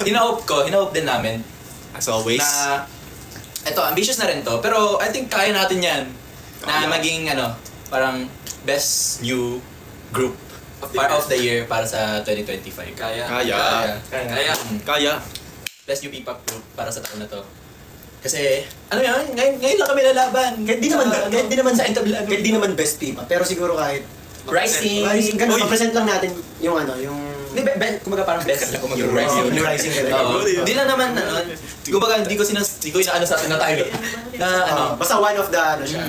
hinahope din namin. As always. Na, ito, ambitious na rin to. Pero I think kaya natin yan. Na maging, parang best new group of the year para sa 2025. Kaya. Best new P-pop group para sa taon na to. Kasi, ngayon lang kami lalaban. Kahit di naman best P-pop. Pero siguro kahit Rising. Ganun, pa-present lang natin yung Hindi, kumaga parang best lang yung Rising ka rin. Hindi lang naman, kumaga hindi ko inaano sa atin na tayo. Basta one of the, siya.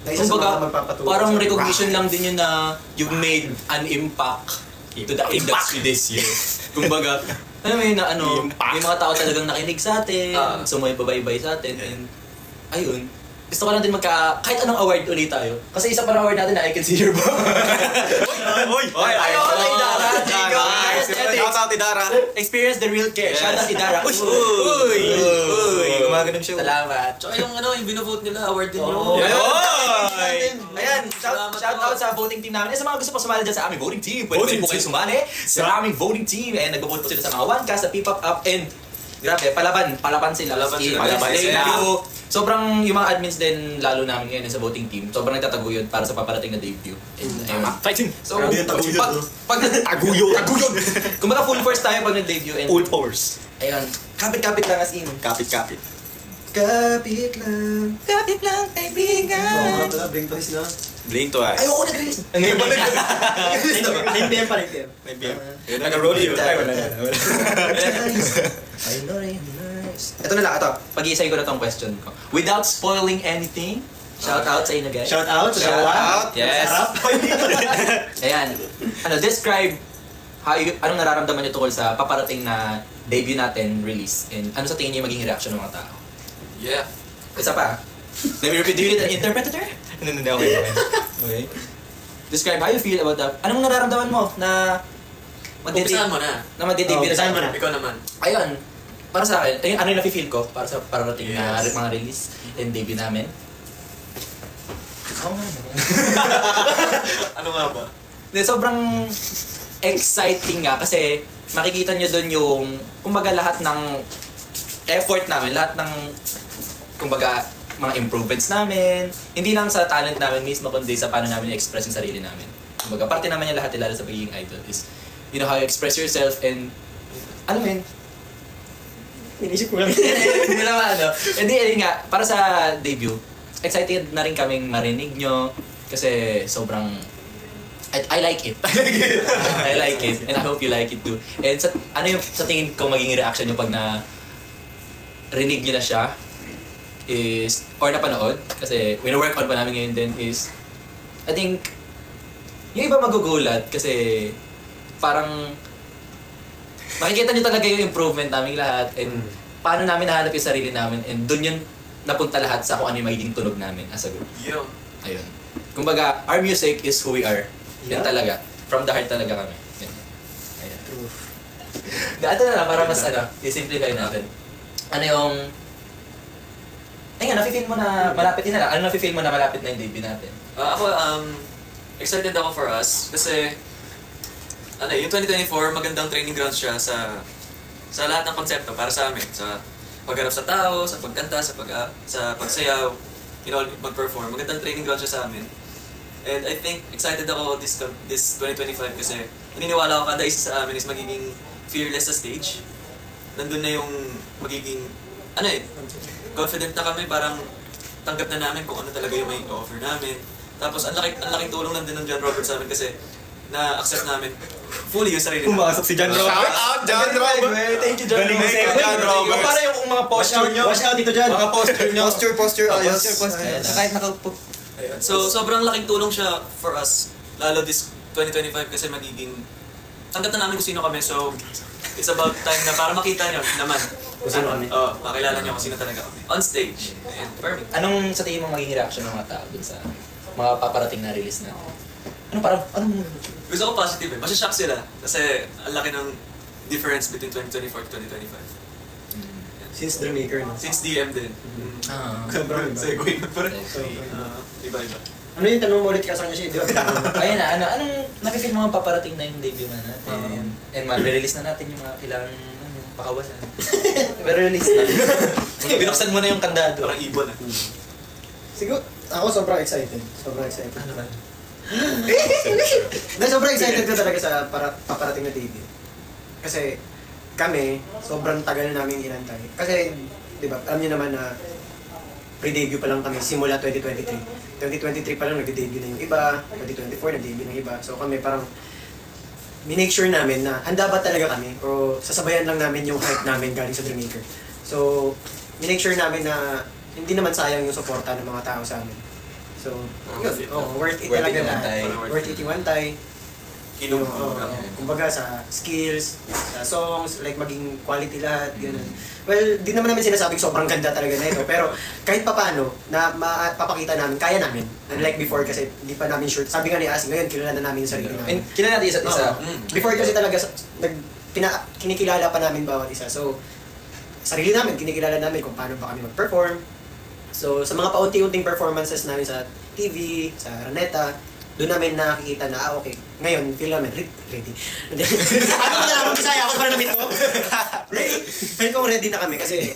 Kumbaga, parang recognition lang din yun na you made an impact to the industry this year. Kumbaga, alam mo yun na may mga tao talagang nakinig sa atin, sumubaybay sa atin, and ayun. Gusto ko lang din kahit anong award ulit tayo. Kasi isa pa ng award natin na I Can See Your Bum. Ayaw kay Dara. Shout out Idara. Experience the real care. Shout out Idara. Uy! Gumaganon siya. Salamat. Tsaka yung binovote nila, award din yun. Ayan, shout out sa voting team namin. Sa mga gusto pa sumali dyan sa aming voting team, pwede po kayo sumali sa aming voting team. And nag-vote po sila sa mga 1K, sa P-pop up, and grabe, palaban sila. Sobrang yung mga admins din, lalo namin ngayon sa voting team, sobrang nagtataguyod para sa paparating na debut. Fighting! So, pag taguyod! Kumbaga full force tayo pag nag-debut. Full force. Ayun, kapit-kapit lang as in. Kapit-kapit. Kapit lang, kaibigan. Blink Twice na. Blink Twice. Ayoko nag-release. Ngayon ba nag-release? 9 PM pa. 9 PM. Nag-rodeo. I know it. Ito na lang, pag-iisay ko na tong question ko. Without spoiling anything, shout out sa inyo guys. Shout out. Yes. Ayan. Describe anong nararamdaman niyo tungkol sa paparating na debut natin release, and ano sa tingin niyo maging reaction ng mga tao? Yeah. Isa pa. Let me repeat. Do you need an interpreter? Hindi. Okay. Describe how you feel about that. Anong nararamdaman mo na Umpisahan mo na. Na magde-debut na mo na. Ikaw naman. Ayun. Para sa akin, ano yung nafe-feel ko para sa parating na mga release and debut namin? Ano nga ba? Sobrang exciting nga kasi makikita nyo doon yung kumbaga lahat ng effort namin, lahat ng kumbaga mga improvements namin, hindi lang sa talent namin mismo kundi sa paano namin i-express yung sarili namin. Kumbaga parte naman yung lahat lalo sa pagiging idol is how you express yourself, and ano yun? Inisip ko lang. Hindi naman Hindi nga, para sa debut, excited na rin kaming marinig nyo kasi sobrang I like it. I like it. And I hope you like it too. And ano yung sa tingin ko magiging reaction nyo pag rinig nyo na siya is, or napanood, kasi wino-work on pa namin ngayon din is, I think, yung iba magugulat kasi parang makikita nyo talaga yung improvement namin lahat and paano namin nahanap yung sarili namin, and dun yun napunta lahat sa kung ano yung magiging tunog namin as a group. Ayun. Kumbaga, our music is who we are. Yan talaga. From the heart talaga kami. Yan. Ayan. Ito na lang, para mas i-simplify natin. Ano yung... Ayun, nafe-feel mo na malapit na lang. Ano nafe-feel mo na malapit na yung debut natin? Ako, excited ako for us kasi yung 2024, magandang training ground siya sa lahat ng konsepto para sa amin. Sa pagharap sa tao, sa pagkanta, sa pagsayaw, mag-perform. Magandang training ground siya sa amin. And I think excited ako this 2025 kasi naniniwala ako kada isa sa amin is magiging fearless sa stage. Nandun na yung magiging, confident na kami, parang tanggap na namin kung ano talaga yung may offer namin. Tapos ang laking tulong lang din ng John Robert sa amin kasi na-accept namin fully yung sarili namin. Pumasok si John Robert. Shout out John Robert! Thank you John Robert. John Robert. Para yung mga posture nyo. Watch out dito John. Mga posture nyo. Posture. Kahit nakaupo. So sobrang laking tulong siya for us, lalo this 2025 kasi magiging tanggap na namin kung sino kami. So it's about time na para makita nyo naman kung sino kami. Makilala nyo kung sino talaga kami. On stage. And perfect. Anong sa tingin mo magiging reaction ng mga tao dun sa mga paparating na release natin? Gusto ko positive Masya-shock sila kasi ang laki ng difference between 2024 to 2025. Since Dreammaker, no? Since DM din. Sobrang segue pa rin. Iba-iba. Ano yung tanong mo ulit ka sa kanya siya? Di ba? Ayun na, anong nakifeel mo paparating na yung debut na natin? And ma-release na natin yung mga kailangan pakawasan. Ma-release na. Binuksan mo na yung kandado. Parang ibon Siguro, ako sobrang excited. Sobrang excited. Ano ba? Sobrang excited ko talaga sa paparating na debut. Kasi kami, sobrang tagal namin inantay. Kasi, di ba, alam niyo naman na pre-debut pa lang kami simula 2023. 2023 pa lang nag-debut na yung iba, 2024 nag-debut ng iba. So kami parang minake sure namin na handa ba talaga kami o sasabayan lang namin yung hype namin galing sa Dreammaker. So, minake sure namin na hindi naman sayang yung suporta ng mga tao sa amin. So, yun. Worth it talaga na. Worth it yung wantay. Kumbaga sa skills, sa songs, like maging quality lahat, gano'n. Well, di naman namin sinasabing sobrang ganda talaga na ito, pero kahit papano, na mapapakita namin, kaya namin. Unlike before kasi hindi pa namin sure. Sabi nga ni Asi, ngayon kilala na namin yung sarili namin. And kilala natin isa't isa. Before kasi talaga, kinikilala pa namin bawat isa. So, sarili namin, kinikilala namin kung paano pa kami mag-perform. So, sa mga paunti-unting performances namin sa TV, sa Raneta, doon namin nakikita na, okay, ngayon, feel namin, ready. Ano ko na lang, Bisaya ako para namin ko. Ready? Feel ko ready na kami kasi,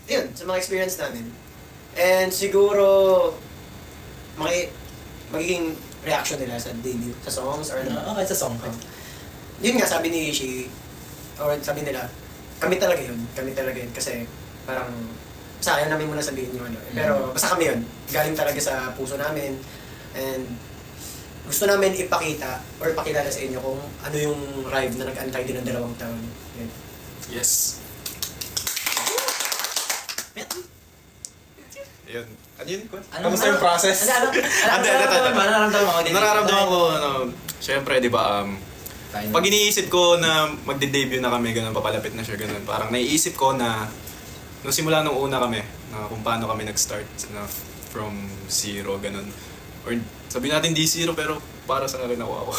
yun, sa mga experience namin. And siguro, magiging reaction nila sa debut, sa songs, or Okay, sa song ka. Yun nga, sabi ni Ishi, or sabi nila, kami talaga yun, kasi parang, sayang namin muna sabihin yung ano. Pero basta kami yun, galing talaga sa puso namin, and gusto namin ipakita or pakilala sa inyo kung ano yung Rive na nag-antay din ng 2 taon. Yun. Yes. Yun. Ano yun? Ano- Kamusta yung process? Nararamdaman ko, syempre, di ba, pag iniisip ko na magde-debut na kami, ganun, papalapit na siya, ganun, parang naiisip ko na, nung simula nung una kami, na kung paano kami nag-start na from zero, ganun. Or sabihin natin di zero, pero para sa akin ako.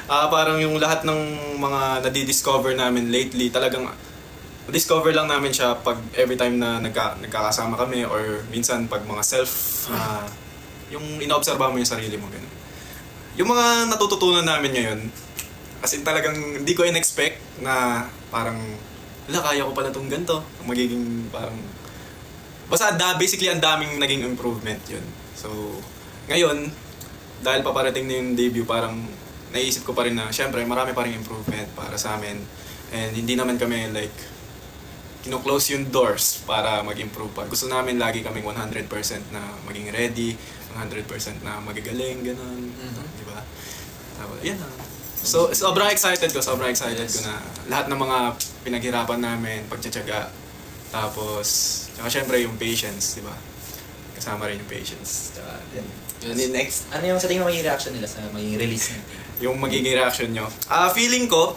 Parang yung lahat ng mga nadi-discover namin lately, talagang discover lang namin siya pag every time na nagkakasama kami or minsan pag mga self na yung inoobserba mo yung sarili mo, ganun. Yung mga natututunan namin ngayon, as in talagang hindi ko in-expect na parang kaya ko pala itong ganito. Magiging parang basta basically ang daming naging improvement yun. So ngayon, dahil paparating na yung debut, parang naisip ko pa rin na syempre marami pa rin improvement para sa amin. And hindi naman kami like kino-close yung doors para mag-improve pa. Gusto namin lagi kaming 100% na maging ready, 100% na magagaling, ganun. Di ba? Yan lang. So, sobrang excited ko na lahat ng mga pinaghirapan namin, pagtsatsaga, tapos, tsaka syempre yung patience, di ba? Kasama rin yung patience. Tsaka, Ano yung next? Ano yung sa tingin mo magiging reaction nila sa magiging release natin? yung magiging reaction nyo. Feeling ko,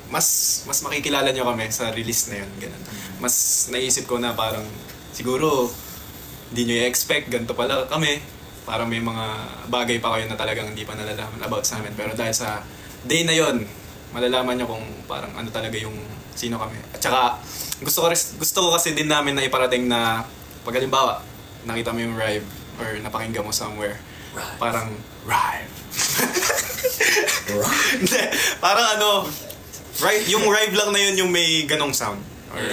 mas makikilala nyo kami sa release na yun, ganun. Mas naisip ko na parang, siguro, hindi nyo i-expect, ganito pala kami. Parang may mga bagay pa kayo na talagang hindi pa nalalaman about sa amin. Pero dahil sa day na yon, malalaman nyo kung parang ano talaga yung sino kami. At saka, gusto ko kasi din namin na iparating na, pag halimbawa, nakita mo yung Rive or napakinggan mo somewhere, parang Rive. Hindi, parang yung Rive lang na yun yung may ganong sound. Or,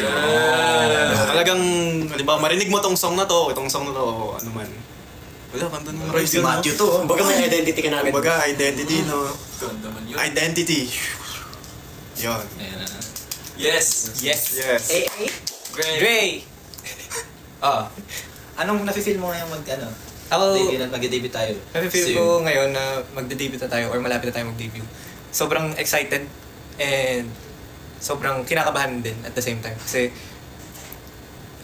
talagang, halimbawa, marinig mo tong song na to, o ano man. Wala, kanta ng Rive Si yun, Matthew to. Kumbaga may identity ka namin. Kumbaga, identity, no? Ganda man yun. Identity. Yun. Yes. Yes. Gray! Anong nafe-feel mo ngayong mag-debut tayo? Nafe-feel ko ngayon na magde-debut na tayo or malapit na tayo mag-debut. Sobrang excited and sobrang kinakabahan din at the same time. Kasi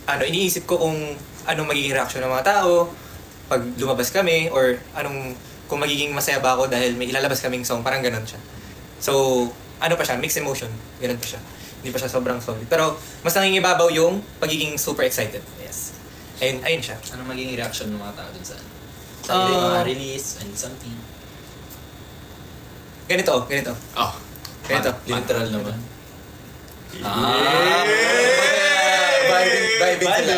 iniisip ko kung anong magiging reaction ng mga tao pag lumabas kami or kung magiging masaya ba ako dahil may ilalabas kaming song, parang ganun siya. So, pa siya, mixed emotion, ganun pa siya. Hindi pa siya sobrang solid. Pero mas nangingibabaw yung pagiging super excited. Yes. Ayun siya. Anong magiging reaction ng mga tao dun sa yung mga release and something? Ganito. Ganito. Literal naman. Vibing sila.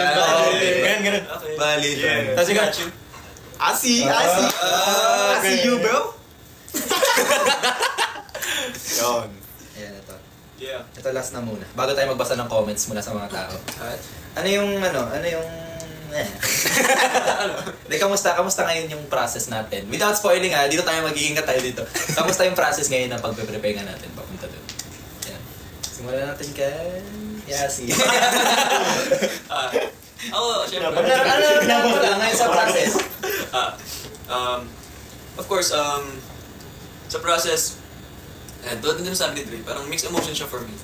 Ganun. Valid. Tapos ikaw, I see you, bro. Yun. Ayan, ito. Yeah. Ito last na muna. Bago tayo magbasa ng comments mula sa mga tao. Ano yung Hindi, kamusta ngayon yung process natin? Without spoiling dito tayo magiging tayo dito. Kamusta yung process ngayon ng pagpe-prepare nga natin papunta doon? Yan. Simulan natin kay Yasi. Syempre. Ano lang ngayon sa process? Of course, sa process, doon din sabi ni Dre, parang mixed emotion siya for me.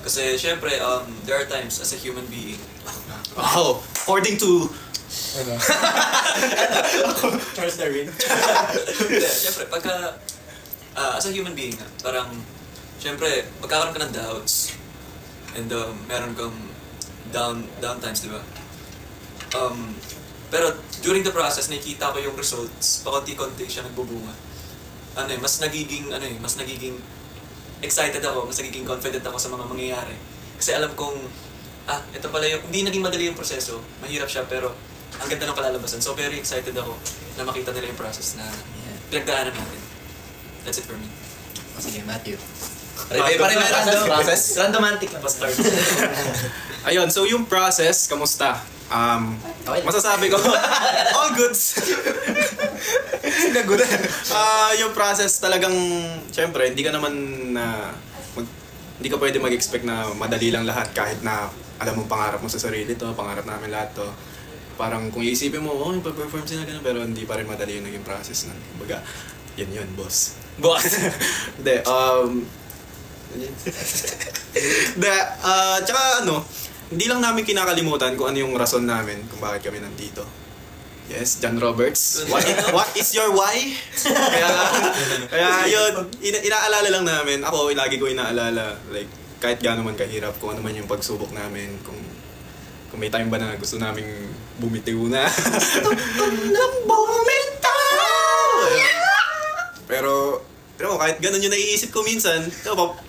Kasi syempre, there are times as a human being. Wow, according to... Charles Darwin. Syempre, pagka, as a human being, parang, syempre, magkakaroon ka ng doubts. And meron kang down times, di ba? Pero during the process, nakikita ko yung results, pakonti-konti siya nagbubunga. Mas nagiging excited ako, mas nagiging confident ako sa mga mangyayari. Kasi alam kong, ito pala yung, hindi naging madali yung proseso, mahirap siya, pero ang ganda ng kalalabasan. So very excited ako na makita nila yung process na pinagdaanan natin. That's it for me. Sige, Matthew. Randomantic lang. Pa-start. Ayun, so yung process, kamusta? Masasabi ko, all goods. Yung process talagang, syempre, hindi ka naman hindi ka pwede mag-expect na madali lang lahat kahit na alam mo pangarap mo sa sarili to, pangarap namin lahat to. Parang kung iisipin mo, ipa-perform sila ganun, pero hindi pa rin madali yung naging process na. Kumbaga, yun, boss. Hindi, tsaka hindi lang namin kinakalimutan kung ano yung rason namin kung bakit kami nandito. Yes, John Roberts. What is your why? Kaya yun, inaalala lang namin. Ako, lagi ko inaalala, like, kahit gaano man kahirap, kung ano man yung pagsubok namin, kung may time ba na gusto naming bumitiw na. Pero kahit ganun yung naiisip ko minsan,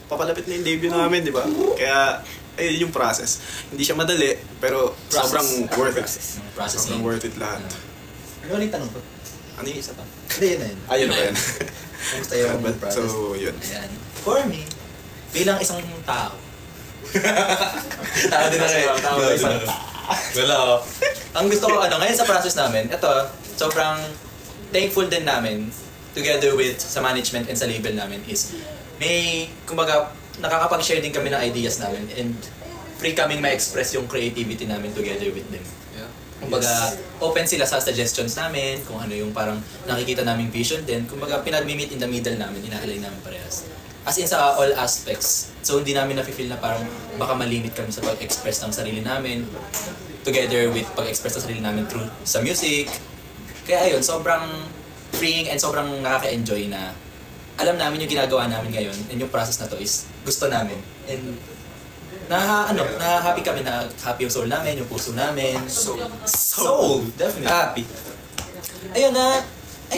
papalapit na yung debut namin, di ba? Kaya, ayun yung process. Hindi siya madali, pero sobrang worth it. Sobrang worth it lahat. Ano ulit tanong ko? Ano yung isa pa? Hindi, yun. Ayun na ba yan? Kamusta yung process? So, yun. Ayan. For me, bilang isang tao. Tao din na rin. Wala. Ang gusto ko, ngayon sa process namin, ito, sobrang thankful din namin, together with sa management and sa label namin, is kumbaga, nakakapag-share din kami ng ideas namin and free kaming ma-express yung creativity namin together with them. Kumbaga, open sila sa suggestions namin, kung ano yung parang nakikita naming vision din. Kumbaga, pinag-meet in the middle namin, inaalay namin parehas. As in sa all aspects. So, hindi namin na-feel na parang baka malimit kami sa pag-express ng sarili namin together with pag-express ng sarili namin through sa music. Kaya ayun, sobrang freeing and sobrang nakaka-enjoy na alam namin yung ginagawa namin ngayon and yung process na to is gusto namin. And na-happy kami na happy yung soul namin, yung puso namin. Soul! Definitely. Happy. Ayun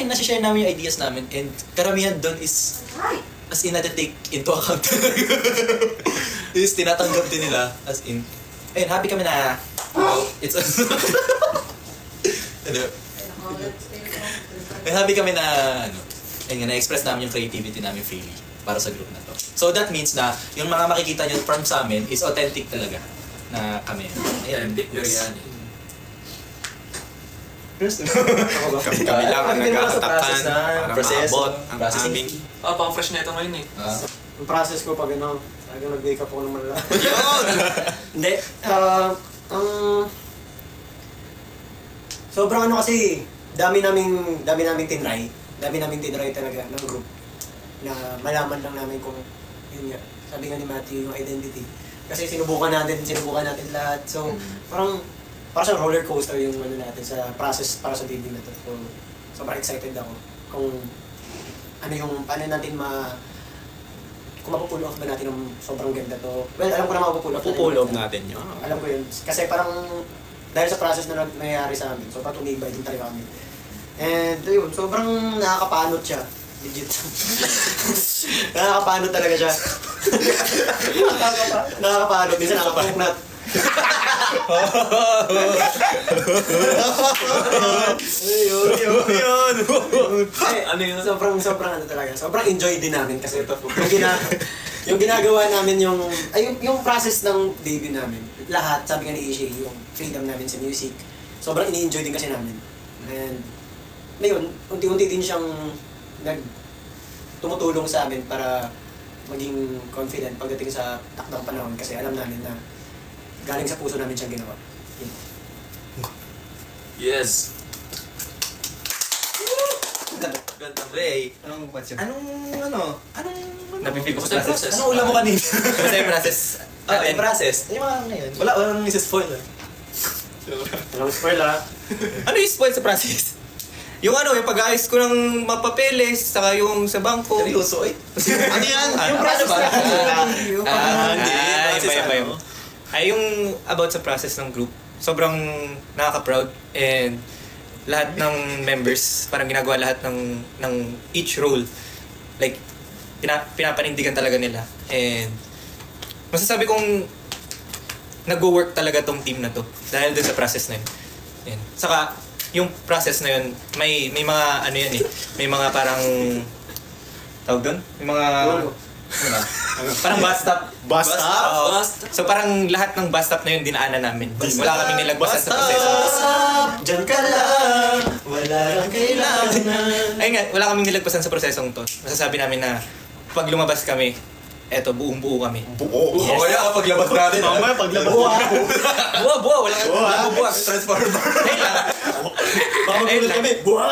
nasi-share namin yung ideas namin and karamihan doon is as in na-take into account. Is tinatanggap din nila as in. Ayun, happy kami na it's happy kami na na-express namin yung creativity namin freely para sa group na to. So that means na yung mga makikita nyo from sa amin is authentic talaga na kami. Ayan. Kami lang ang nag-aatakan para maabot ang aming... Pang-fresh na ito ngayon eh. Yung process ko pag nag-wake up ako ng malala. Yun! Hindi. Sobrang kasi, dami naming tinry. Dami naming tinry talaga ng group. Na malaman lang namin kung, yun nga, sabi nga ni Matthew, yung identity. Kasi sinubukan natin lahat. So, parang siyang roller coaster yung natin sa process para sa debut na to. So, sobrang excited ako kung paano natin kung mapupull off ba natin ng sobrang ganda to. Well, alam ko na mapupull off natin yun. Alam ko yun. Kasi parang, dahil sa process na nangyayari sa amin, so patumibay din talaga kami. And yun, sobrang nakakapanot siya. Legit. Nakakapanot talaga siya. Nakakapanot. Minsan Ano yun? Sobrang ano talaga. Sobrang enjoy din namin kasi yung ginagawa namin yung process ng debut namin. Lahat, sabi nga ni Ishe, yung freedom namin sa music. Sobrang ini-enjoy din kasi namin. And ngayon, unti-unti din siyang tumutulong sa amin para maging confident pagdating sa takdang panahon kasi alam namin na galing sa puso namin siyang ginawa. Yes. Ganda, Ray. Anong question? Anong Napipil ko Basta sa yung process. process. Anong ulam mo kanina? Basta yung process. Yung process. Yung mga ngayon. Walang isa-spoil. Walang spoil ah. Ano yung spoil sa process? Yung yung pag-ayos ko ng mga papeles, saka yung sa bangko. Seryoso eh. Ano yan? Yung process na Yung about sa process ng group, sobrang nakaka-proud and lahat ng members, parang ginagawa lahat ng each role. Like, pinapanindigan talaga nila. And masasabi kong nag-work talaga tong team na to dahil dun sa process na yun. Yan. Saka, yung process na yun, may mga ano yan eh, may mga parang tawag doon? May mga parang bus stop. Bus stop? Oo. Bus stop. So parang lahat ng bus stop na yun dinaanan namin. Wala kaming nilagpasan sa proseso. Diyan ka lang, wala kang kailangan. Ayun nga, wala kaming nilagpasan sa prosesong to. Masasabi namin na pag lumabas kami, eto, buong-buo kami. Buo. Yes. Kaya paglabas natin. Mamaya paglabas. Buo, wala kang bubuwag. Transformer. Ayun lang. Baka magulat kami. Buwa!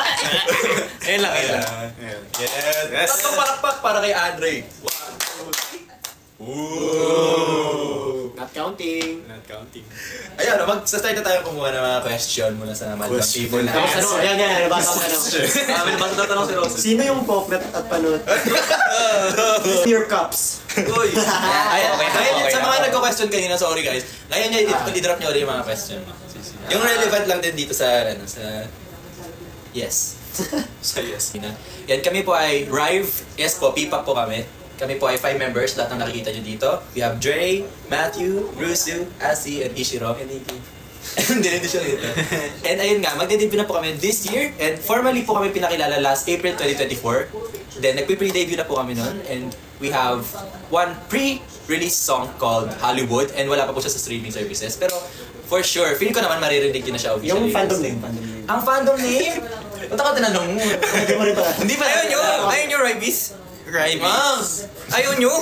Ayun lang. Yes. Tatlong palakpak para kay Andre. Not counting. Not counting. Ayun, mag-start na tayo kumuha ng mga question mula sa mga Question. people na. Tapos ano, ayan, nabasa ko na. May basta tatanong si Rose. Sino yung pokmet at panot? Your cups. Uy! Ay, okay. Okay Sa na. mga nagko-question kanina, sorry guys. Ngayon nyo, i-drop nyo ulit yung mga question. Yung relevant lang din dito sa, yes. So yes. Yan, kami po ay Rive. Yes po, P-pop po kami. Kami po ay 5 members, lahat ng nakikita nyo dito. We have Dre, Matthew, Rusu, Asi, and Ishiro. And hindi siya dito. And ayun nga, magde-debut na po kami this year. And formally po kami pinakilala last April 2024. Then nagpe-pre-debut na po kami noon. And we have one pre-release song called Hollywood. And wala pa po siya sa streaming services. Pero for sure, feeling ko naman maririnig yun na siya officially. Yung fandom name. Ang fandom name? Ba't ako tinanong mo? Hindi mo rin pala. Hindi pa Ayun nyo, Ribis. Rivals! Ayun nyo.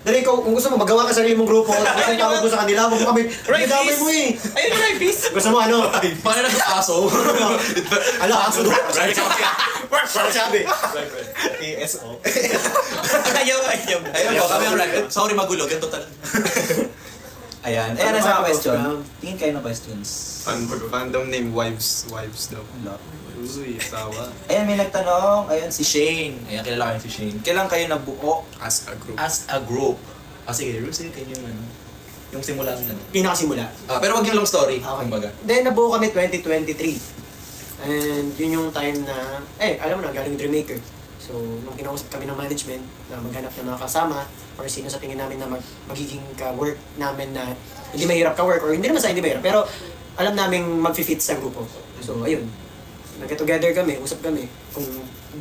Dali, kung gusto mo, magawa ka sarili mong grupo. Tapos yung tawag mo sa kanila, huwag mo kami. Damay mo eh. Ayun nyo, Ribis. Gusto mo ano? Paano na sa aso? Ala, aso doon. Sabi. ASO. Ayaw. Ayun po, kami ang Rivals. Sorry magulo, ganito talaga. Ayan. Ayan na sa mga question. Tingin kayo ng questions. Fandom name, wives daw. Wala. Uy, tawa. Ayan, may nagtanong. Ayun, si Shane. Ayan, kilala ko yung si Shane. Kailan kayo nabuo As a group. as a group? Sige, Rusi, kayo yung yung simula na. Pinakasimula. Pero wag yung long story. Okay. Kumbaga. Then, nabuo kami 2023. And yun yung time na, alam mo na, galing Dreammaker. So, nung kinausap kami ng management na maghanap ng mga kasama or sino sa tingin namin na magiging ka-work namin na hindi mahirap ka-work or hindi naman sa hindi mahirap, pero alam namin mag-fit sa grupo. So, ayun. Nag-get-together kami, usap kami. Kung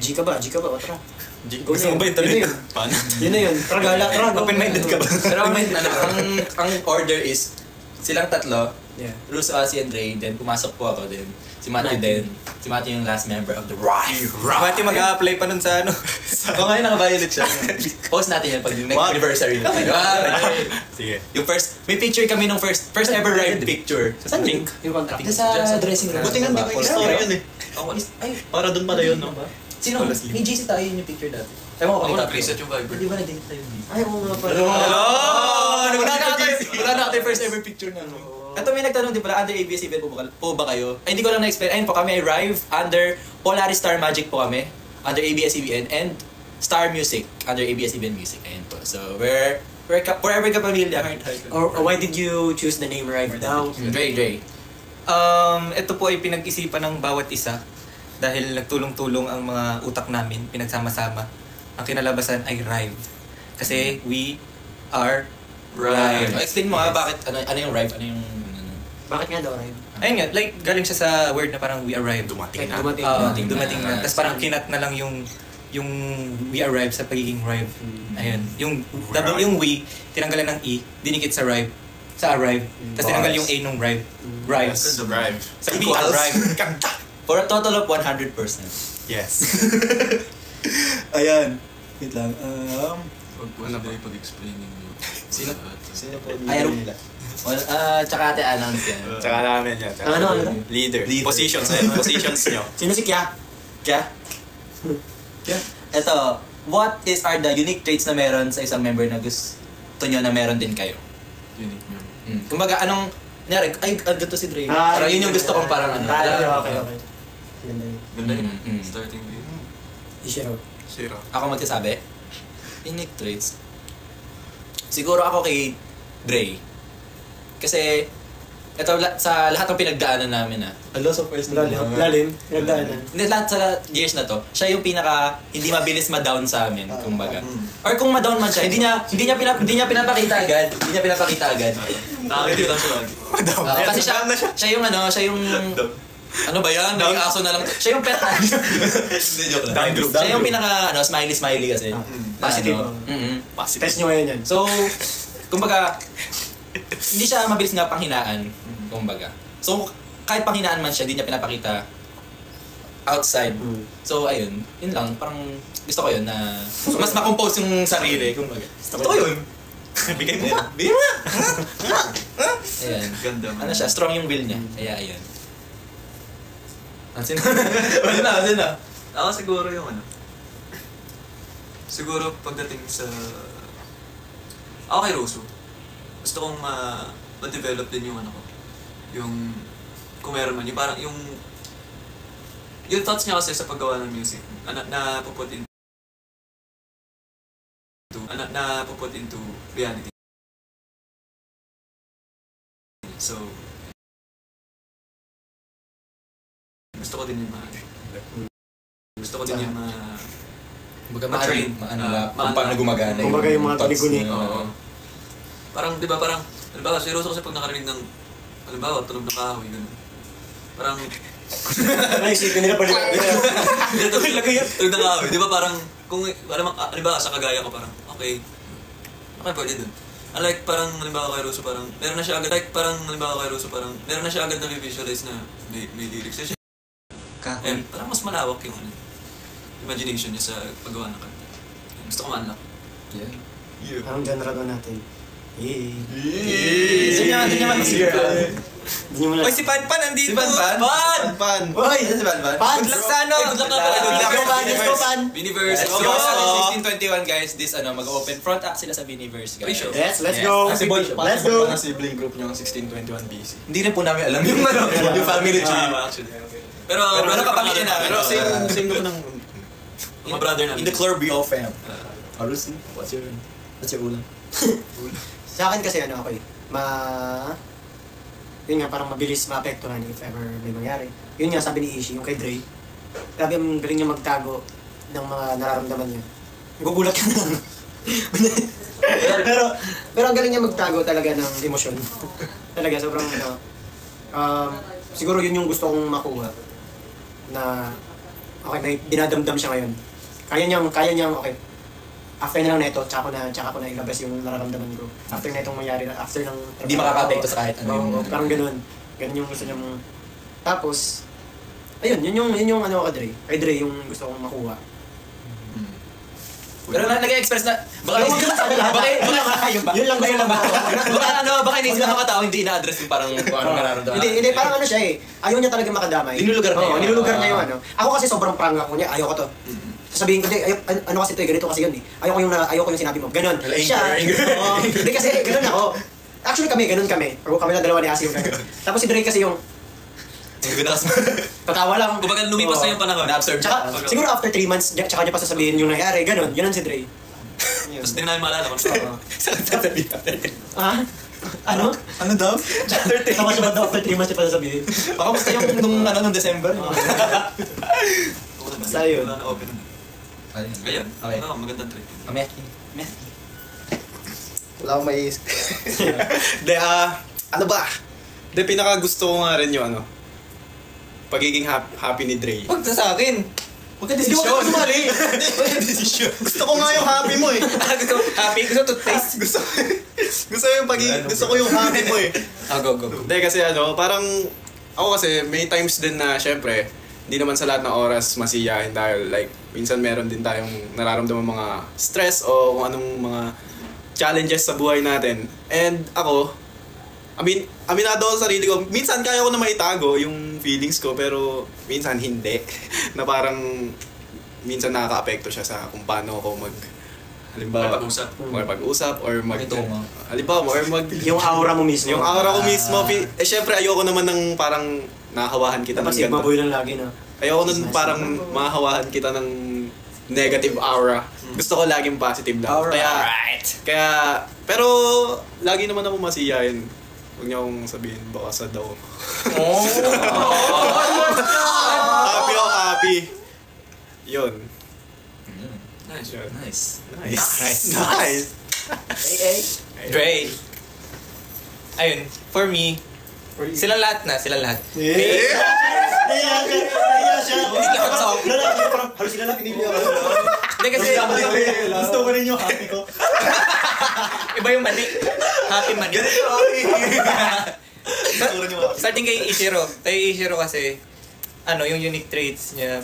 G ka ba, o tara. Gusto mo ba yung tuloy? Yun na yun. Paano? Yun na yun. Tara, go. Open-minded ka ba? Pero ang order is, silang tatlo, Yeah. Russo, Asi, and Ray, then pumasok po ako din. Si Matthew din. Si Matthew yung last member of the Rive. Pati mag-a-apply pa nun sa ano. O ngayon naka-violet siya. Post natin yan pag yung next What? anniversary. Sige. Yung first, may picture kami nung first ever Rive picture. Saan yun? Yung contract? Sa dressing room. Buti nga, hindi ko yung story yun eh. Ay, Para doon pala yun, no? sino? May JC tayo yun yung picture dati. Ewan ko Ako kung na-preset yung Viber. Hindi ba na-date tayo dito? Ay, oo nga pala. Wala na tayo first ever picture na. Ito may nagtanong din pala, under ABS-CBN po ba kayo? Ay, hindi ko lang na-explain. Ayun po, kami ay Rive, under Polaris Star Magic po kami, under ABS-CBN, and Star Music, under ABS-CBN Music. Ayun po. So, we're forever kapamilya. Or why did you choose the name Rive daw? Dre. Ito po ay pinag-isipan ng bawat isa dahil nagtulong-tulong ang mga utak namin, pinagsama-sama. Ang kinalabasan ay Rive. Kasi we are Right. Explain mo nga bakit, ano yung Rive, ano yung... Bakit nga daw, Ryan? Ayun nga, like, galing siya sa word na parang we arrived. Dumating Like, na. dumating. Dumating na. Tapos parang kinat na lang yung we arrived sa pagiging rive. Ayun. Yung we, tinanggalan ng e, dinikit sa rive. Sa arrive. Tapos tinanggal yung a nung rive. Rives. Drive. Sa we arrive. For a total of 100%. Yes. Ayan. Wait lang. Ano ba? Pag-explaining nyo. Sino po? Ayaw nila. Well, tsaka ate announce yan. Tsaka namin yan. Tsaka Ano? Leader. Leader. Positions nyo. Sino si Kya? Kaya? Kaya? Ito, what are the unique traits na meron sa isang member na gusto nyo na meron din kayo? Unique nyo. Kumbaga, anong... Nyari, ay, ganito si Dre. Ah, Parang yun yung gusto kong parang ano. Okay. Ganda yun. Ganda yun. Mm. Starting with. Ishiro. Zero. Ako magsasabi? Unique traits. Siguro ako kay Dre. Kasi, ito sa lahat ng pinagdaanan namin Hello, so first Lalim. Nagdaanan. Hindi, lahat sa years na to, siya yung pinaka hindi mabilis ma-down sa amin, kumbaga. Or kung ma-down man siya, hindi niya pinapakita agad. Hindi niya pinapakita agad. Nakakita lang siya lagi. Kasi siya yung ano ba yan? May aso na lang. Siya yung pet. Hindi, joke lang. Siya yung pinaka smiley kasi. Positive. Positive. Test nyo ngayon yan. So, kumbaga, hindi siya mabilis nga panghinaan, kumbaga. So, kahit panghinaan man siya, hindi niya pinapakita outside. So, ayun. Yun lang. Parang gusto ko yun na mas makompose yung sarili, kumbaga. Gusto ko yun. Bigay mo na. Bigay mo na. Ayan. Ganda man. Ano siya, strong yung will niya. Kaya, ayun. Asin na. Ako siguro yung siguro pagdating sa... Ako kay Rosu. Gusto kong ma-develop din yung yung kung meron man, yung parang yung thoughts niya kasi sa paggawa ng music na puput into reality. So gusto ko din yung Ma-train. Kung paano gumagana. Kumbaga yung mga tulig-uni. Parang, di ba, halimbawa, seryoso kasi pag nakarinig ng, halimbawa, tunog ng kahoy, gano'n. Parang, Naisipin nila pala. tunog ng kahoy, di ba, parang, kung, halimbawa, sa kagaya ko, parang, okay, pwede dun. Unlike, parang, halimbawa kay Russo, parang, meron na siya agad na-visualize na may lyrics na siya. Eh, parang mas malawak yung imagination niya sa paggawa ng kanta. Gusto ko ma-unlock. Anong genre doon natin? Doon niya mag-isip. Oy, si Panpan nandito! Si Panpan? Pan! Uy! Si Panpan? Good luck sa ano! Good luck nga pala. Let's go, Pan! Biniverse. Let's go! 1621 guys, this mag-open front act sila sa Biniverse guys. Pre-show. Yes, let's go! Let's go! Ang sibling group nyo ang 1621 BC. Hindi rin po namin alam yung yung family tree. Actually. Pero kapamilya namin. Pero same group ng mga brother namin. In the Clorbio fam. Arusin, what's your ulam? Sa akin kasi ako yun nga, parang mabilis maapektuhan if ever may mangyari. Yun nga, sabi ni Ishi, yung kay Dre, grabe ang galing niya magtago ng mga nararamdaman niya. Nagugulat ka na lang. pero ang galing niya magtago talaga ng emosyon. Talaga, sobrang siguro yun yung gusto kong makuha. Na, okay, may dinadamdam siya ngayon. Kaya niyang, okay, after na lang neto, tsaka ko na ilabas yung nararamdaman ko. After na itong mangyari, after ng... Hindi makaka-apekto sa kahit ano yung... Parang ganun. Ganun yung gusto niyang... Tapos, ayun, yun yung ano ka, Dre. Kay Dre, yung gusto kong makuha. Pero nag-express na... Baka Yun lang gusto ko. baka inisip ng mga tao hindi ina-address yung parang kung anong nararamdaman. Hindi, parang ano siya eh. Ayaw niya talaga makadamay. Linulugar niya yun. Nilulugar niya yung ano. Ako kasi sobrang pranga ko niya, ayaw ko to. Sasabihin ko, ano kasi ito eh, ganito kasi yun eh. Ayaw ko yung sinabi mo. Ganon. Siya. Hindi kasi, ganon ako. Actually kami lang dalawa ni Asi yung ganun. Tapos si Dre kasi yung, tatawa lang. Kumbaga lumipas na yung panahon. Na-absorb. Tsaka, siguro after 3 months, tsaka niya pa sasabihin yung nangyari. Ganon, yun ang si Dre. Tapos hindi na namin maalala kung saan. Ha? Ano? Ano daw? Tama siya ba daw after 3 months niya pa sasabihin? Baka basta yung nung December. Basta yun. Wala na open. Ayan. Okay. Magandang trip. Meki. Wala akong maiisip. Ano ba? Pinaka gusto ko nga rin yung pagiging happy ni Dre. Huwag na sa akin. Huwag ka desisyon. Mali! Gusto ko nga yung happy mo eh. Gusto toothpaste. Gusto ko yung happy mo eh. Go. Hindi kasi parang ako kasi may times din na syempre hindi naman sa lahat ng oras masiyahin dahil like minsan meron din tayong nararamdaman mga stress o kung anong mga challenges sa buhay natin. And ako, aminado ako sa sarili ko, minsan kaya ko na maitago yung feelings ko pero minsan hindi. Na parang minsan nakaka-apekto siya sa kung paano ako makipag-usap or yung aura mo mismo. Yung aura ko mismo. Syempre ayoko naman ng parang nahawahan kita dapat ng Sigma Boy lang lagi na. Ayoko nun parang mahawahan kita ng negative aura. Gusto ko laging positive lang. Kaya pero lagi naman ako masiyahin. Huwag niyo akong sabihin, baka sad daw. Happy. Yun. Nice. Dre. Ayun, for me, silang lahat. Kaya siya. Hindi ka sa ako. Halos sila lang pinili ako. Hindi kasi, Gusto ko rin yung happy ko. iba yung mani. Happy mani. Starting kay Ishiro. Tayo Ishiro kasi, yung unique traits niya.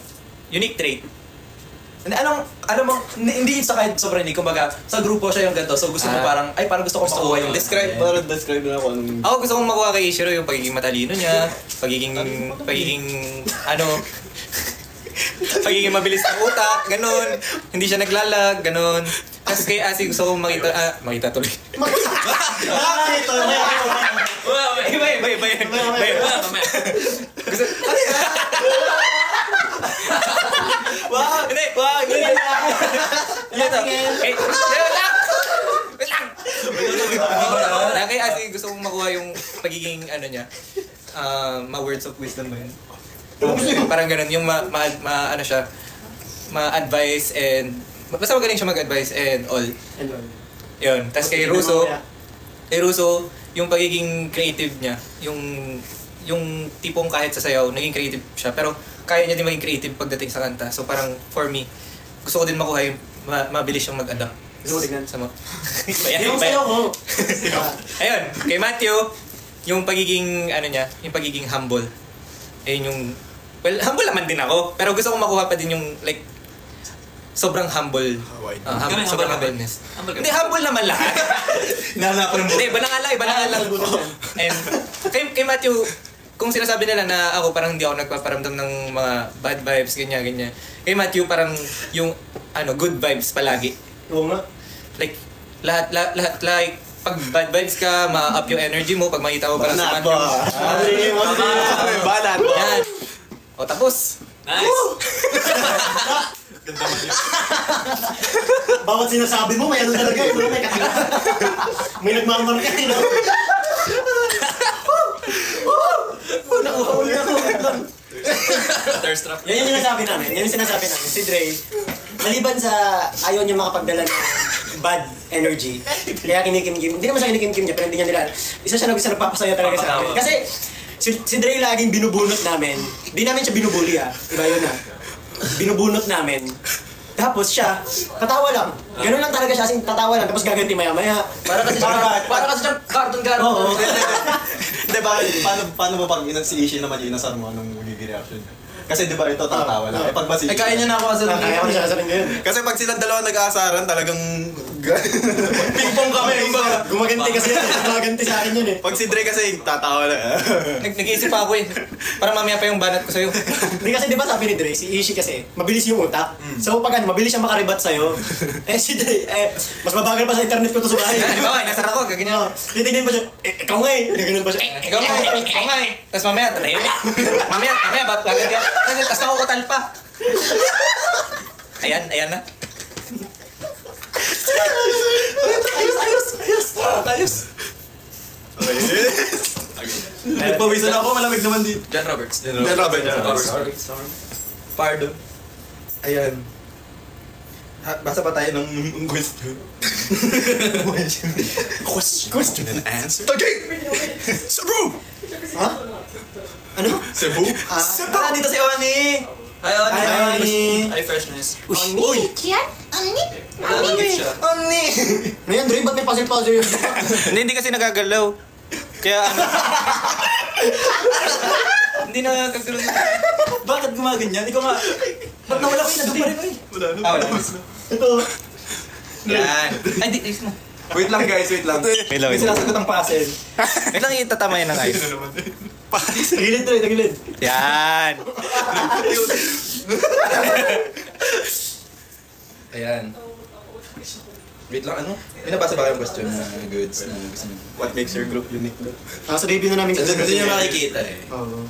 Unique trait. Hindi sa kahit sobrang hindi. Kumbaga, sa grupo siya yung ganito. So gusto mo parang gusto ko makuha yung Describe. Describe na ako anong... Ako gusto kong makuha kay Ishiro yung pagiging matalino niya, pagiging pagiging mabilis ng utak, ganun. Hindi siya naglalag, ganun. Tapos kay Asi gusto kong makita tuloy. Iba. Gusto, wag! Wait lang! Kay Asi gusto kong makuha yung pagiging niya, ma-words of wisdom mo yun. Parang ganun, yung ma-advise and basta magaling siya mag-advise and all. Yun. Tapos kay Russo, yung pagiging creative niya, yung tipong kahit sa sayaw, naging creative siya. Pero kaya niya din maging creative pagdating sa kanta. So parang for me, gusto ko din makuha yung mabilis siyang mag-adapt. Gusto mo tignan? Sa mo. Yung sayo ko. Ayun, kay Matthew, yung pagiging, yung pagiging humble. Ayun yung, humble naman din ako. Pero gusto kong makuha pa din yung, like, sobrang humble. Sobrang humbleness. Hindi, humble naman lahat. Hindi, iba na nga lang. And, kay Matthew, kung sinasabi nila na ako parang hindi ako nagpaparamdam ng mga bad vibes, ganyan. Kay Matthew, parang yung, good vibes palagi. Oo nga. Like, lahat, like, pag bad vibes ka, ma-up yung energy mo, pag makita mo parang sa Matthew. Banat. Yan. O, tapos. Nice! Ganda mo yun. Bawat sinasabi mo, may talaga. May nagmamarka. Nakahuli ako. Thirst trap. Yan yung sinasabi namin. Si Dre, maliban sa ayaw niya makapagdala ng bad energy, kaya kinikim-kim. Hindi naman siya kinikim-kim niya, pero hindi niya nila. Isa siya nagpapasaya talaga sa amin. Kasi si Dre laging binubunot namin. Hindi namin siya binubuli Iba yun binubunot namin. Tapos siya, tatawa lang. Ganun lang talaga siya, tatawa lang. Tapos gaganti maya-maya. Para kasi siyang cartoon. Oo. Hindi ba, paano mo pag si Ishi naman yung inasar mo, anong magiging reaction niya? Kasi di ba ito tatawa lang. Pag ba si Ishi? Kaya niya na ako kasi Kaya ko siya kasarin ngayon. Kasi pag silang dalawa nag-aasaran, talagang ping-pong kami. Gumaganti kasi yan. Gumaganti sa akin yun Pag si Dre kasi tatawa na. Nag-iisip pa ako para mamaya pa yung banat ko sa'yo. Hindi kasi di ba sabi ni Dre, si Ishi kasi, mabilis yung utak. So pag mabilis siya makaribat sa'yo, si Dre, mas mabagal pa sa internet ko to sa bahay. Di ba, nasar ako, gaganyan. Titignan pa siya, ikaw nga gaganon pa siya. Ikaw nga eh. Tapos mamaya, mamaya, gaganyan. Tapos nakukutal pa. Ayan na. Ayos. Nagpawisan na ako, malamig naman din. John Roberts. Pardon. Ayan. Basa pa tayo ng gusto. Question and answer. Tagay! Cebu! Ha? Ano? Cebu? Ah, dito si Oni! Hi, Oni! Hi, Oni! Ay, freshness. Uy! Nalagit siya. Oni! Ngayon, Dre, ba't may puzzle-puzzle yun? Hindi kasi nagagalaw. Kaya ano, hindi nagagalaw. Bakit gumaganyan? Ikaw nga. Ba't nawala ko yun? Nandun pa rin ko eh. Wala. Ito. Yan. Ay, di, ayos mo. Wait lang guys, wait lang. Wait lang, May wait lang. sinasagot ang puzzle. Wait lang, itatamayan ng ayos. Tagilid, Dre, tagilid. Yan. Ayan. Wait lang, ano? May nabasa ba kayong question na goods na gusto nyo? What makes your group unique? Sa debut na namin. Gusto nyo makikita eh. Oo.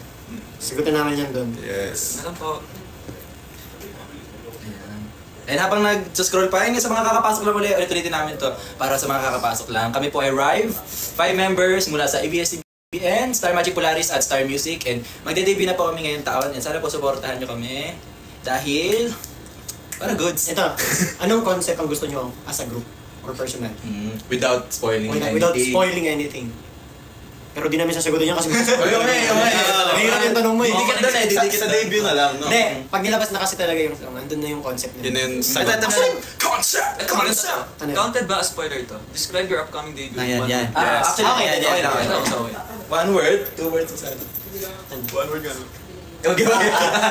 Sigutin namin yan doon. Yes. Alam po. And habang nag-scroll pa, yun nga sa mga kakapasok lang ulit-ulitin namin to para sa mga kakapasok lang. Kami po ay Rive, 5 members mula sa ABS-CBN, Star Magic Polaris at Star Music. And magde-debut na po kami ngayong taon. And sana po supportahan nyo kami dahil para goods. Ito, anong concept ang gusto nyo as a group or personal? Without spoiling Without spoiling anything. Pero di namin sasagutin yan kasi Okay. mahirap yung tanong mo eh. Hindi ka doon eh, hindi Sa debut na lang, no? Hindi, pag nilabas na kasi talaga yung song, andun na yung concept Yun nila. yung Concept! Concept! Ano yun? Counted ba as spoiler ito? Describe your upcoming debut. Ayan, One yan. word. Actually, Okay, okay lang. Ito, so, One word, 2 words sa sana. One word ka. Okay, okay.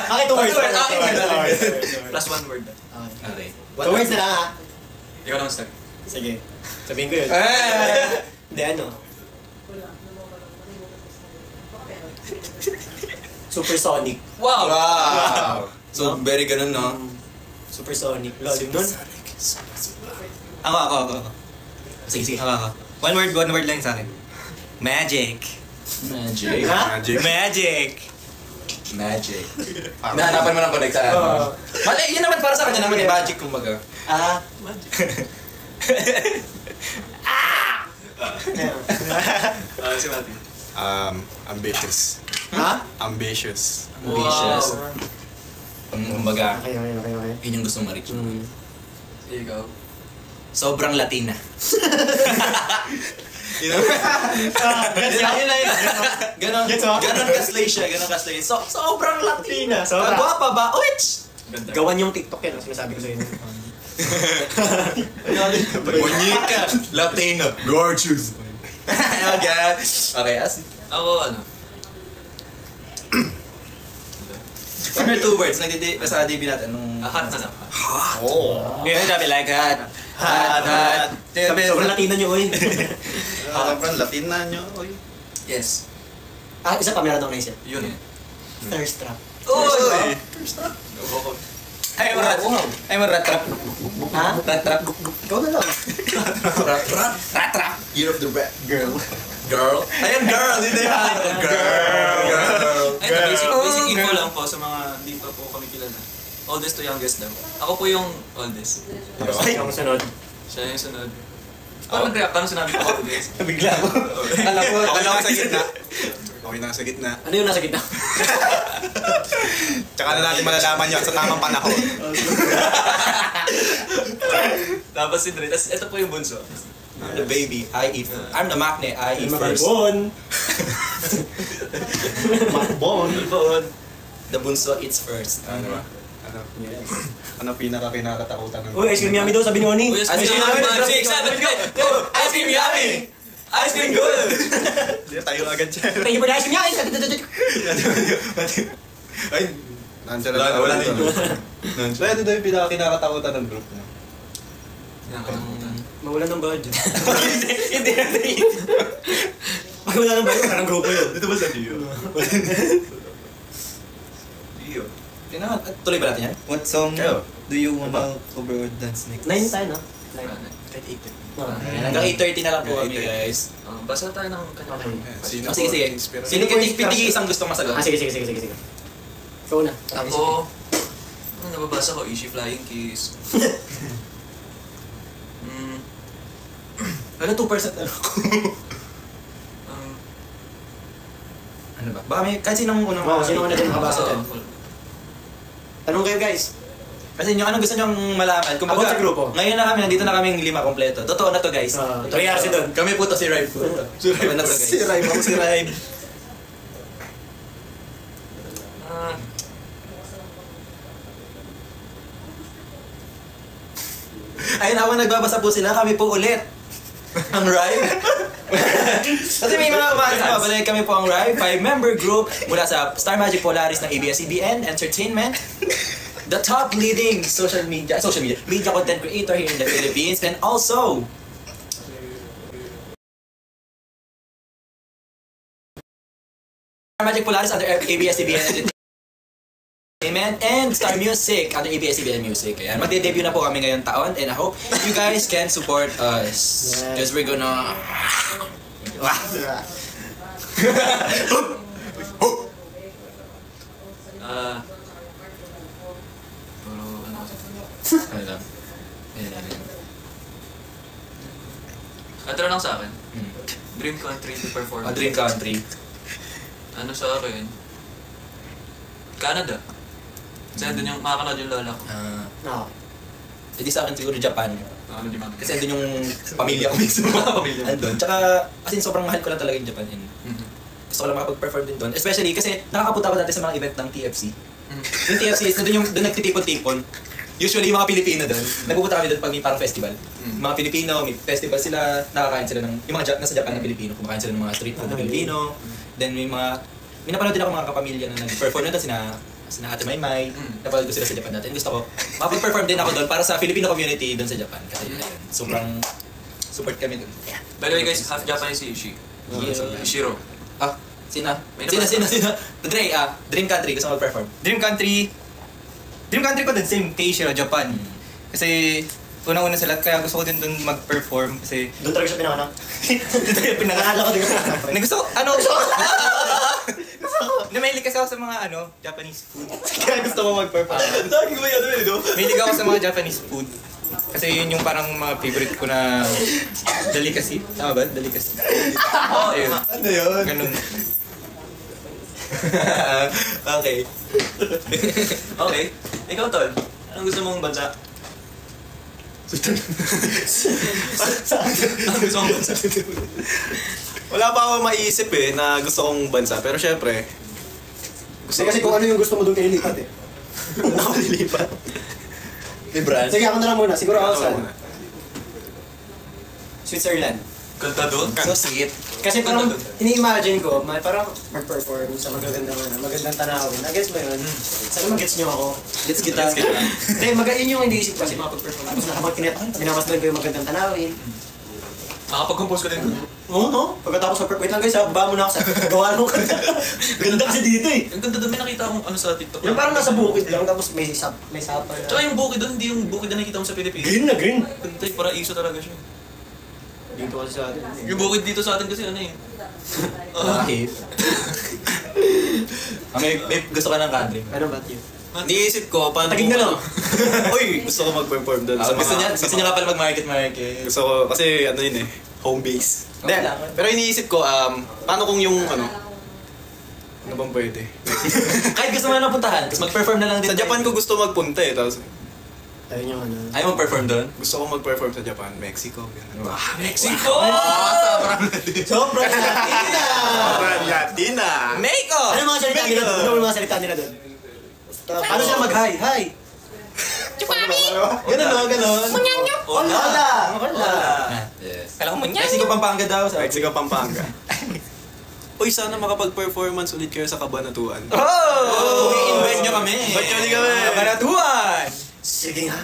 Okay, 2 words. plus 1 word. Okay. 2 words na lang ha. Ikaw naman start. Sige. Sabihin ko yun. Hindi, ano? Supersonic. Wow! Wow! So, very ganun, no? Supersonic. Lalim nun. Ako. Sige, sige. Ako. One word lang sa akin. Magic. Magic. Ha? Magic. Magic. Nahanapan mo ng connect sa ano. Mali, yun naman para sa kanya naman yung magic, kumbaga. Si Mati. Ambitious. Ha? Ambitious. Ambitious. Kumbaga, Okay. yun yung gusto ma-reach. Ikaw. Sobrang Latina. Ganon kaslay siya, ganon kaslay. Sobrang Latina. Sobra. Gwapa ba? Uits! Ganda. Gawan yung TikTok yan, ang sinasabi ko sa'yo. Monica, Latina, gorgeous. Okay, as Ako, ano? Summer 2 words, sa debut natin nung... Hot na lang. Yun, sabi like hot. Sobrang Latina nyo, oy. Sobrang Latina nyo. Oy. Yes. Isa pa, meron akong naisip. Yun eh. Thirst trap. Uy! Ay, mo rat trap. Ha? Rat trap. Ikaw na lang. Rat trap. Year of the rat. Girl. Ayan, girl! Hindi yan. Girl. Ay, ito, basic info lang po sa mga hindi pa po kami kilala. Oldest to youngest daw. Ako po yung oldest. Ay, ang sunod. Siya yung sunod. Paano nag-react? Paano sinabi ko oldest? Bigla ko. Okay lang sa gitna. Okay lang sa gitna. Ano yung nasa gitna? Tsaka na natin malalaman yun sa tamang panahon. Tapos si Dre. Tapos ito po yung bunso. I'm the baby, I eat first. I'm the makne, I eat first. Makbon. The bunso eats first. Ano ba? Ano pinaka-kinakatakutan ng... Uy, ice cream yummy daw, sabi ni Oni. Uy, ice cream yummy! 5, 6, 7, 8! Ice cream yummy! Ice cream good! Tayo agad siya. Thank you for the ice cream yummy! Ay, nandiyan na. Wala na yun. Kaya ito yung pinaka-kinakatakutan ng group niya. Mawala ng budget. Hindi na Pag wala ng budget, parang grupo yun. Ito ba sa Dio? Dio. Tuloy ba natin yan? What song Kayo. do you wanna cover or dance next? 9 tayo, no? 9. Kahit 8. Hanggang 8:30 na lang po kami, guys. Basa tayo ng kanya. Okay. Sige, sige. Sino pitigi isang gusto masagot? Sige. Ikaw na. Ako, nababasa ko, Ishi Flying Kiss. Ano 2% ano ko? Ano ba? Baka may, kahit sinong unang Oo, sino na din makabasa dyan? Full. Tanong kayo, guys. Kasi yung anong gusto nyong malaman. Kung About sa grupo. Ngayon na kami, nandito na kaming 5 kompleto. Totoo na to guys. Nangyari doon. Kami po to si Rive po. Si Rive na to guys. Si Rive, ako si Rive. Ayun, habang nagbabasa po sila, kami po ulit. Ang Rive. Kasi may mga umaasa pa, balik kami po ang Rive, 5-member group mula sa Star Magic Polaris ng ABS-CBN Entertainment. The top leading media content creator here in the Philippines, and also Star Magic Polaris under ABS-CBN Entertainment and Star Music under ABS-CBN Music. Ayan, magde-debut na po kami ngayong taon, and I hope you guys can support us. Because we're gonna... Ano lang sa akin? Dream country to perform. A dream country. Ano sa akin? Canada. Kasi doon yung makakanood yung lola ko. No. Hindi sa akin siguro Japan. Ano di mami? Kasi andun yung pamilya ko mismo. Pamilya. Andun. Tsaka, kasi sobrang mahal ko lang talaga yung Japan. Gusto ko lang makapag-perform din doon. Especially kasi nakakapunta ko dati sa mga event ng TFC. Yung TFC is doon nagtitipon-tipon. Usually yung mga Pilipino doon, nagpupunta kami doon pag may parang festival. Mga Pilipino, may festival sila, nakakain sila ng, yung mga nasa Japan na Pilipino, kumakain sila ng mga street food na Pilipino. Then may napanood din ako mga kapamilya na nag-perform na doon, sina Ate Maymay, napanood ko sila sa Japan dati. And gusto ko, makapag-perform din ako doon para sa Filipino community doon sa Japan. Kasi ayun, sobrang support kami doon. By the way guys, half Japanese si Ishii. Ishiro. Sina? Dre, Dream Country, gusto ko mag-perform. Dream country ko din, same kay Ishiro, Japan. Kasi, unang-una sa lahat, kaya gusto ko din doon mag-perform. Kasi, Doon talaga siya pinanganak. doon tayo Nakakala ko din. gusto ko, mahilig kasi ako sa mga, Japanese food. Kaya gusto mo mag-perform. Lagi ko yan, Mahilig ako sa mga Japanese food. Kasi yun yung parang mga favorite ko na delicacy. Tama ba? Delicacy. Ayun. Ano yun? Ganun. Okay. Okay. Ikaw, Tol. Anong gusto mong bansa? Anong gusto mong bansa? Wala pa ako maiisip na gusto kong bansa. Pero syempre, Kasi kung ano yung gusto mo doon kayo lipat eh. ako nilipat. Librans. Sige, ako na lang muna. Siguro ako sa Muna. Switzerland. Kanta doon? So sweet. Kasi parang ini-imagine ko, parang mag-perform sa magagandang tanawin. Nag-gets mo yun? Sana mag-gets nyo ako. Gets kita. Hindi, yun yung iniisip ko kasi makapag-perform. Tapos minamasdan ko yung magandang tanawin. Makapag-compose ka din doon. Oo, no? Pagkatapos mag-perform, wait lang guys, baba mo na ako sa gawa ng kanta. Ganda kasi dito eh. Ang ganda doon, may nakita akong ano sa TikTok. Yung parang nasa bukid lang, tapos may sapa na. Tsaka yung bukid doon, hindi yung bukid na nakita mo sa Pilipinas. Green na green. Ganda yung paraiso talaga siya. Dito kasi sa atin. Yung bukid dito sa atin kasi ano eh. Okay. May gusto ka ng country. Ano ba yun? Niisip ko, paano Tagig na lang. Uy, gusto ko mag-perform doon. Gusto niya nga pala mag-market. Gusto ko, kasi ano yun home base. Hindi, pero iniisip ko, paano kung yung ano bang pwede? Kahit gusto mo na lang puntahan, tapos mag-perform na lang din. Sa Japan ko gusto magpunta tapos Ayun yung ano. Ayaw mag-perform doon? gusto ko mag-perform sa Japan, Mexico, ganun. Mexico! Sobrang Latina! Latina! Mexico! Ano mga salita nila doon? Ano mga salita nila doon? Paano sila mag-hi? Hi! Ganon. Hola! Hola! Yes. Kala ko mo niya. Mexico, Pampanga daw. Sabi. Mexico, Pampanga. Uy, sana makapag-performance ulit kayo sa Cabanatuan. I-invite nyo kami. Ba't yun kami? Kabanatuan! Sige nga.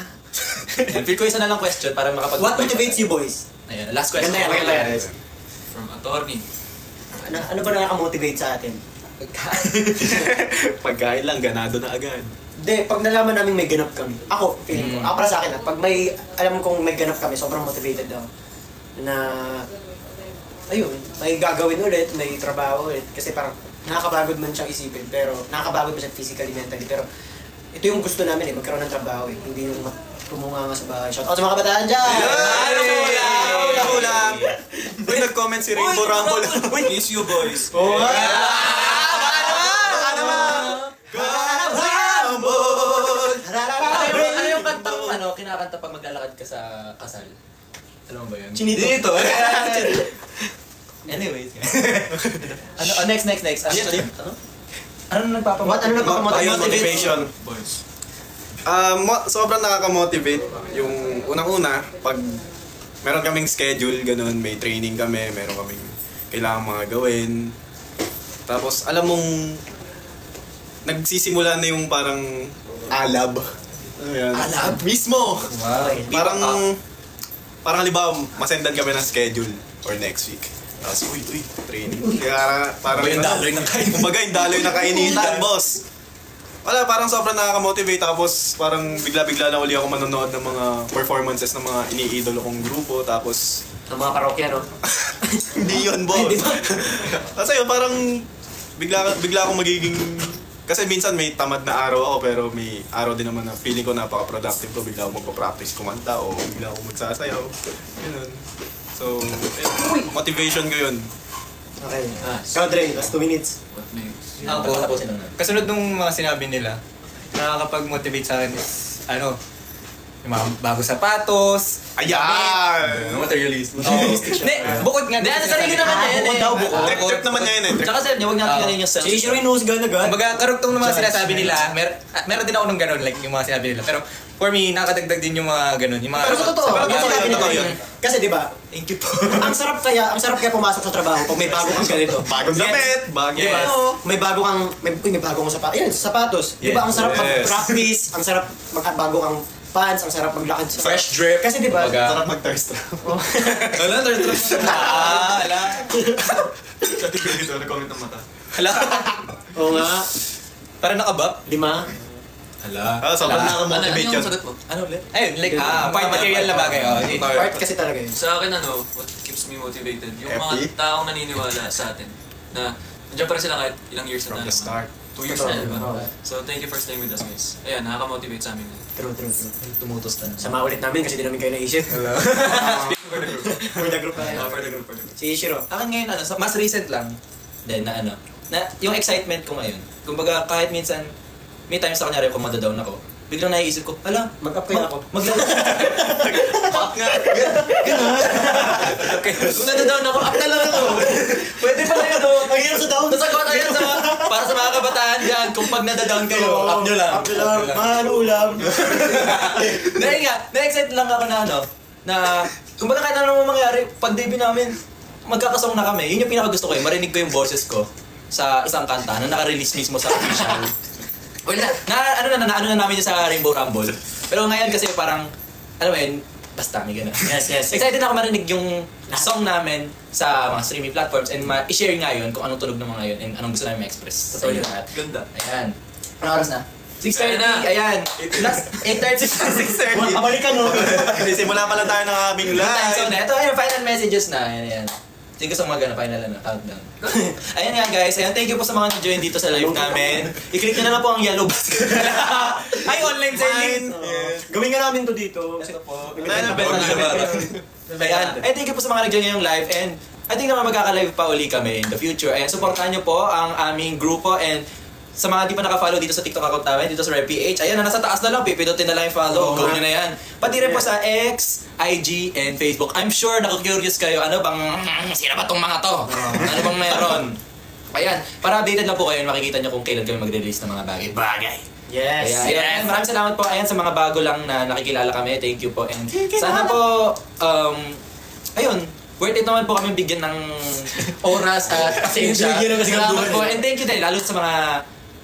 Feel ko isa na lang question para makapag- What motivates you boys? Ayan, last question. Ganda yan. From attorney. Ano ba nakaka-motivate sa atin? Pagkain lang, ganado na agad. Hindi, pag nalaman namin may ganap kami. Ako, feeling ko. Ako para sa akin, pag alam kong may ganap kami, sobrang motivated ako. Na, ayun, may gagawin ulit, may trabaho ulit. Kasi parang nakakapagod man siyang isipin, pero nakakapagod man siya physically, mentally. Pero ito yung gusto namin magkaroon ng trabaho eh. Hindi yung kumunganga sa bahay. Shout out sa mga kabataan dyan! Ulam! Uy, nag-comment si Rainbow Rumble. Miss you boys. Oh, ka sa kasal. Alam mo ba yun? Chinito. Dito! Anyways. Next. Ano nagpapamotivate? Motivation. Sobrang nakaka-motivate. Yung unang-una, pag meron kaming schedule, ganun, may training kami, meron kaming kailangan mga gawin. Tapos, alam mong, nagsisimula na yung parang alab. Ayan. Alab? Mismo! Wow. Parang halimbawa, masendan kami ng schedule for next week. Tapos, uy, training. Kaya parang... Yung daloy ng kainitan. Kumbaga, yung daloy ng kainitan, boss. Wala, parang sobrang nakaka-motivate. Tapos, parang bigla-bigla na uli ako manonood ng mga performances ng mga iniidolo kong grupo. Tapos... Ng mga parokya, no? Hindi yun, boss. Kasi yun, parang bigla akong magiging... Kasi minsan may tamad na araw ako, pero may araw din naman na feeling ko napaka-productive ko. Bigla ako magpa-practice kumanta o bigla ako magsasayaw. Ganun. So, motivation ko yun. Okay. Ikaw, Dre, last 2 minutes. What makes... Tapusin lang natin. Kasunod nung mga sinabi nila, nakakapag-motivate sa akin is, yung mga bago sapatos, Ayan! Materialist. Hindi, bukod nga. Hindi, ano sarili naman niya yan eh. Trip naman niya yun eh. Tsaka sir, huwag natin ganun yung self. Si Ishiro inuhusgan agad. Kumbaga, karugtong ng mga sinasabi nila, meron din ako nung ganun, like yung mga sinabi nila. Pero for me, nakadagdag din yung mga ganun. Yung mga, Pero sa totoo, yung sinabi nila totoo yun. Kasi di ba, Thank you po. ang sarap kaya pumasok sa trabaho pag may bago kang ganito. Bagong damit! Di ba? May bago kang sapatos. Ayan, sapatos. Di ba, ang sarap Yes. mag-practice, ang sarap bago kang pants, ang sarap maglakad sa... Fresh drip. Kasi di ba, Sarap mag-thirst trap. Wala, third trip. Wala. Sa TV dito, nag-comment ng mata. hala, oo nga, parang nakabap. 5. Sobrang Ano nakaka-motivate yung yun. sagot mo? Ano ulit? Ayun, like, part material na bagay. Part kasi talaga yun. Sa akin, what keeps me motivated? Yung mga Happy? taong naniniwala sa atin na nandiyan pa rin sila kahit ilang years na From the naman. start. 2 years Totoo. na, di ba? Oo. So, thank you for staying with us, guys. Ayan, nakaka-motivate sa amin. True. Tumutos na. Sama ulit namin kasi di namin kayo naisip. For the group na For the group. Si Ishiro. Akin ngayon, mas recent lang. Then, na yung excitement ko ngayon. Kumbaga, kahit minsan, may times na kunyari kung madadown ako, biglang naiisip ko, Mag-up kayo ako. Up nga. Kung nadadown ako, up na lang ako. Pwede pala yun, Ang hirap sa down. Nasagot ayun para sa mga kabataan dyan, kung pag nadadown kayo, up nyo lang. Up nyo lang. Mahal ulam. Dahil nga, na-excite lang ako na kumbaga kahit ano naman mangyari, pag debut namin, magkakasong na kami. Yun yung pinakagusto ko marinig ko yung boses ko sa isang kanta na naka-release mismo sa official. Well, ano na namin yun sa Rainbow Rumble. Pero ngayon kasi parang, alam mo yun, basta may gano'n. Yes. Excited ako marinig yung song namin sa mga streaming platforms and i-share nga yun kung anong tunog ng mga yun and anong gusto namin ma-express. Totoo yun. lahat. Ganda. Ayan. Ano oras na? 6:30, Ayan na. ayan. Last 8:30. Abalikan mo. Simula pa lang tayo ng aming Time zone live. na. Ito, ayun, final messages na. Ayan. Sige gusto mag final countdown. Ayan nga guys, ayan, thank you po sa mga nag-join dito sa live namin. I-click nyo na lang po ang yellow basket. Ay, online selling! Gawin nga namin to dito. Ito po. Ayan, Ayan, ay thank you po sa mga nag-join ngayong live and I think naman magkaka-live pa uli kami in the future. Ayan, supportahan nyo po ang aming grupo and sa mga di pa naka-follow dito sa TikTok account namin, dito sa RevPH, ayan, nasa taas na lang, pipidutin na lang yung follow. Go nyo na yan. Pati rin po sa X, IG, and Facebook. I'm sure nakaka-curious kayo, ano bang, sino ba tong mga to? Ano bang meron? Ayan, para updated lang po kayo, makikita nyo kung kailan kami magre-release ng mga bagay. Yes. Ayan, maraming salamat po. Ayan, sa mga bago lang na nakikilala kami, thank you po. And sana po, ayun, worth it naman po kami bigyan ng oras at pasensya. Salamat po. And thank you din, lalo sa mga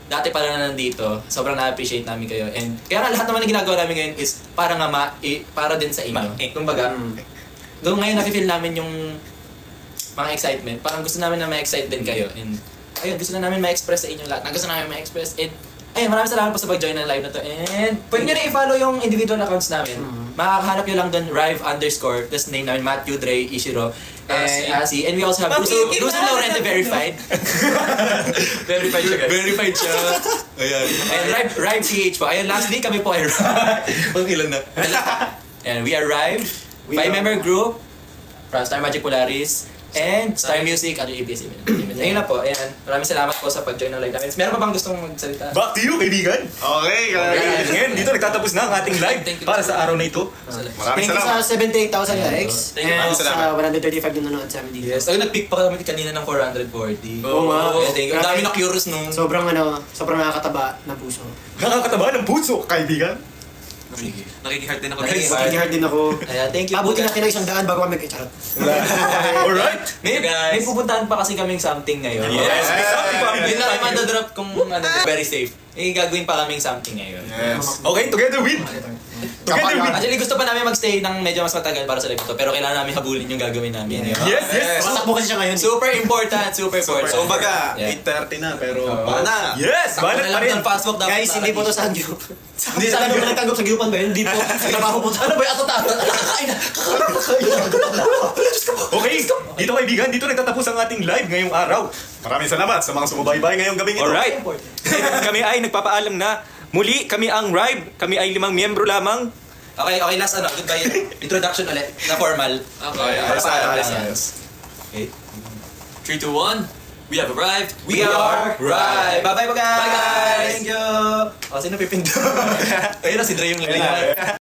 dati pa na nandito, sobrang na-appreciate namin kayo. And kaya nga lahat naman na ginagawa namin ngayon is para nga para din sa inyo. Kumbaga, doon ngayon nafe-feel namin yung mga excitement. Parang gusto namin na ma-excite din kayo. And ayun, gusto na namin ma-express sa inyo lahat. Gusto namin ma-express. And ayun, maraming salamat po sa pag-join ng live na to. And pwede nyo rin i-follow yung individual accounts namin. Makakahanap nyo lang doon, Rive_. That's name namin, Matthew, Dre, Ishiro, and Asi. And we also have Bruce Laurente verified. Verified siya, guys. Verified siya. Ayan. And Rive PH po. Ayun, lastly, kami po ay Rive. Pang ilan na? And we are Rive, 5-member group from Star Magic Polaris. And Star Music at ABS-CBN. Ayun na po, ayan. Maraming salamat po sa pag-join ng live namin. Meron pa bang gustong magsalita? Back to you, kaibigan. Okay, Ngayon, dito nagtatapos na ang ating live Thank you. para sa araw na ito. maraming Thank you sa salamat. 78,000 likes. Thank you. And Salamat. sa 135 na nanonood sa amin dito. Yes. Ay, nag-pick pa kami kanina ng 440. Oo nga. Yeah, thank you. Ang dami na curious nung... Sobrang nakakataba ng puso. Nakakataba ng puso, kaibigan. Nakikihard din ako. Nakikinig din ako. Ayan, thank you. Abutin natin ng 100 bago kami charot. Alright. May, guys. may pupuntahan pa kasi kaming something ngayon. Yes, may something pa kami. Yun na naman na-drop kung ano, very safe. May gagawin pa kaming something ngayon. Yes. Okay, together with. Together with. Actually, gusto pa namin magstay ng medyo mas matagal para sa live ito, pero kailangan namin habulin yung gagawin namin. Yes, yes. Matakbo kasi siya ngayon. Super important, super important. So, baga, Yeah. 8:30 na, pero bana. Yes, banat pa rin. Fast walk dapat. Guys, hindi po to sa Hangyo. Hindi sa Hindi na tanggap sa Gyupan ba yun? Hindi po. Trabaho po. Ano ba yung ato-tato? Nakakain na. Okay, dito kaibigan, dito nagtatapos ang ating live ngayong araw. Maraming salamat sa mga sumubaybay ngayong gabing ito. Alright. Kami ay nagpapaalam na muli kami ang RIBE. Kami ay 5 miyembro lamang. Okay, last goodbye. Introduction ulit, na formal. Okay. Ayos na, ayos na, ayos. Okay. 3, 2, 1. We have arrived. We are right. Bye-bye, guys. Bye, guys. Thank you. O, sino pipindot? Ayun na, si Dre yung